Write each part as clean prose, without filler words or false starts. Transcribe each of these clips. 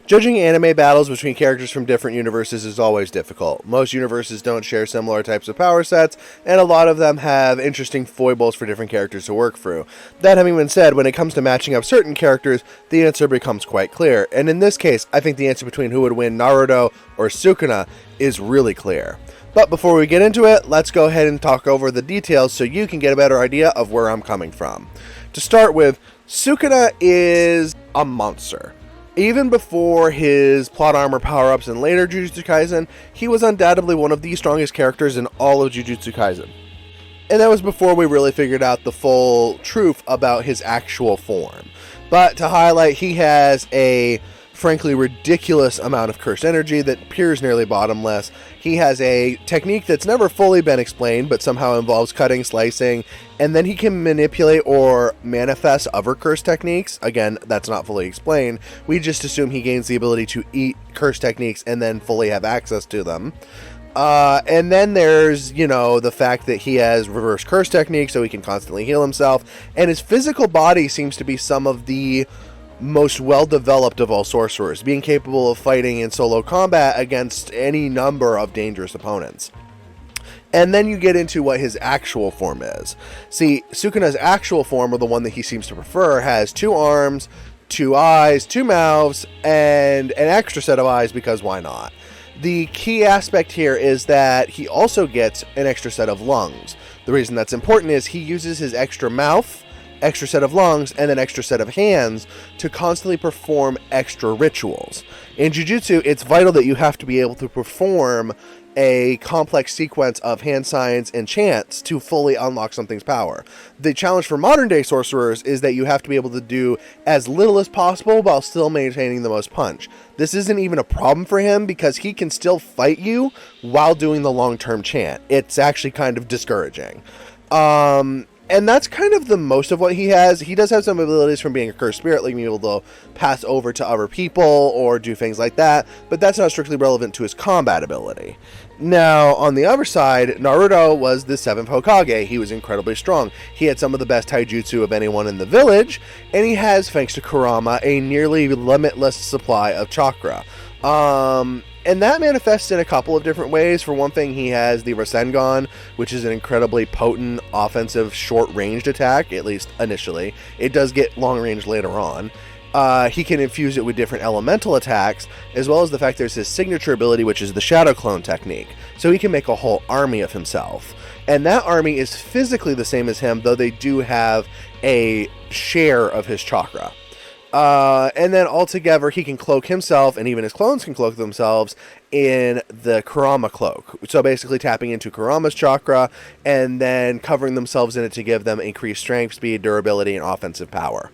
Judging anime battles between characters from different universes is always difficult. Most universes don't share similar types of power sets, and a lot of them have interesting foibles for different characters to work through. That having been said, when it comes to matching up certain characters, the answer becomes quite clear, and in this case, I think the answer between who would win Naruto or Sukuna is really clear. But before we get into it, let's go ahead and talk over the details so you can get a better idea of where I'm coming from. To start with, Sukuna is a monster. Even before his plot armor power-ups in later Jujutsu Kaisen, he was undoubtedly one of the strongest characters in all of Jujutsu Kaisen. And that was before we really figured out the full truth about his actual form. But to highlight, he has a frankly ridiculous amount of cursed energy that appears nearly bottomless. He has a technique that's never fully been explained, but somehow involves cutting, slicing, and then he can manipulate or manifest other cursed techniques. Again, that's not fully explained. We just assume he gains the ability to eat cursed techniques and then fully have access to them. And then there's, the fact that he has reverse curse techniques, so he can constantly heal himself, and his physical body seems to be some of the most well-developed of all sorcerers, being capable of fighting in solo combat against any number of dangerous opponents. And then you get into what his actual form is. See, Sukuna's actual form, or the one that he seems to prefer, has 2 arms, 2 eyes, 2 mouths, and an extra set of eyes, because why not? The key aspect here is that he also gets an extra set of lungs. The reason that's important is he uses his extra mouth, extra set of lungs, and an extra set of hands to constantly perform extra rituals. In Jujutsu, it's vital that you have to be able to perform a complex sequence of hand signs and chants to fully unlock something's power. The challenge for modern day sorcerers is that you have to be able to do as little as possible while still maintaining the most punch. This isn't even a problem for him because he can still fight you while doing the long-term chant. It's actually kind of discouraging. And that's kind of the most of what he has. He does have some abilities from being a cursed spirit, like being able to pass over to other people or do things like that, but that's not strictly relevant to his combat ability. Now, on the other side, Naruto was the 7th Hokage. He was incredibly strong. He had some of the best taijutsu of anyone in the village, and he has, thanks to Kurama, a nearly limitless supply of chakra. And that manifests in a couple of different ways. For one thing, he has the Rasengan, which is an incredibly potent offensive short-ranged attack, at least initially. It does get long-range later on. He can infuse it with different elemental attacks, as well as the fact there's his signature ability, which is the Shadow Clone technique. So he can make a whole army of himself. And that army is physically the same as him, though they do have a share of his chakra. And then altogether, he can cloak himself, and even his clones can cloak themselves in the Kurama cloak. So basically tapping into Kurama's chakra, and then covering themselves in it to give them increased strength, speed, durability, and offensive power.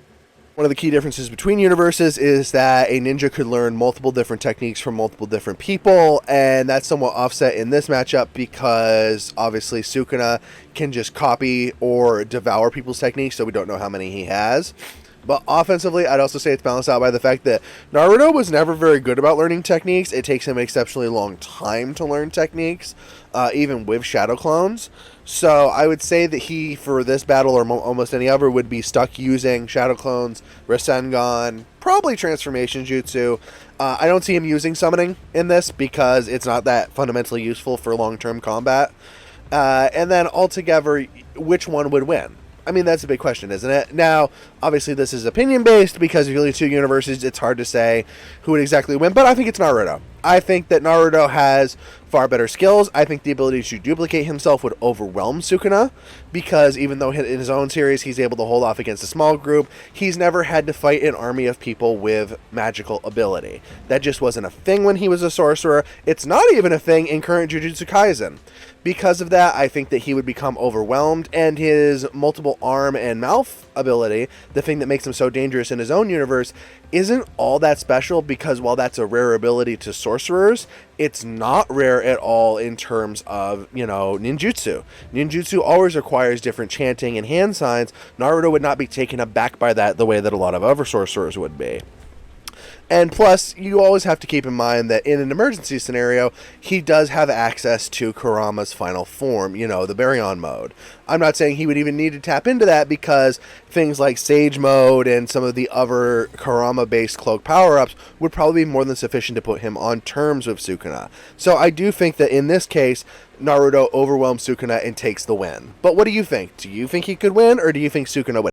One of the key differences between universes is that a ninja could learn multiple different techniques from multiple different people, and that's somewhat offset in this matchup because obviously Sukuna can just copy or devour people's techniques, so we don't know how many he has. But offensively, I'd also say it's balanced out by the fact that Naruto was never very good about learning techniques. It takes him an exceptionally long time to learn techniques, even with Shadow Clones. So I would say that he, for this battle or almost any other, would be stuck using Shadow Clones, Rasengan, probably Transformation Jutsu. I don't see him using Summoning in this because it's not that fundamentally useful for long-term combat. And then altogether, which one would win? I mean, that's a big question, isn't it? Now, obviously, this is opinion-based because of the 2 universes. It's hard to say who would exactly win, but I think it's Naruto. I think that Naruto has far better skills. I think the ability to duplicate himself would overwhelm Sukuna because even though in his own series he's able to hold off against a small group, he's never had to fight an army of people with magical ability. That just wasn't a thing when he was a sorcerer. It's not even a thing in current Jujutsu Kaisen. Because of that, I think that he would become overwhelmed, and his multiple arm and mouth ability, the thing that makes him so dangerous in his own universe, isn't all that special because while that's a rare ability to sorcerers, it's not rare at all in terms of, ninjutsu. Ninjutsu always requires different chanting and hand signs. Naruto would not be taken aback by that the way that a lot of other sorcerers would be. And plus, you always have to keep in mind that in an emergency scenario, he does have access to Kurama's final form, you know, the Baryon mode. I'm not saying he would even need to tap into that because things like Sage mode and some of the other Kurama-based cloak power-ups would probably be more than sufficient to put him on terms with Sukuna. So I do think that in this case, Naruto overwhelms Sukuna and takes the win. But what do you think? Do you think he could win, or do you think Sukuna would?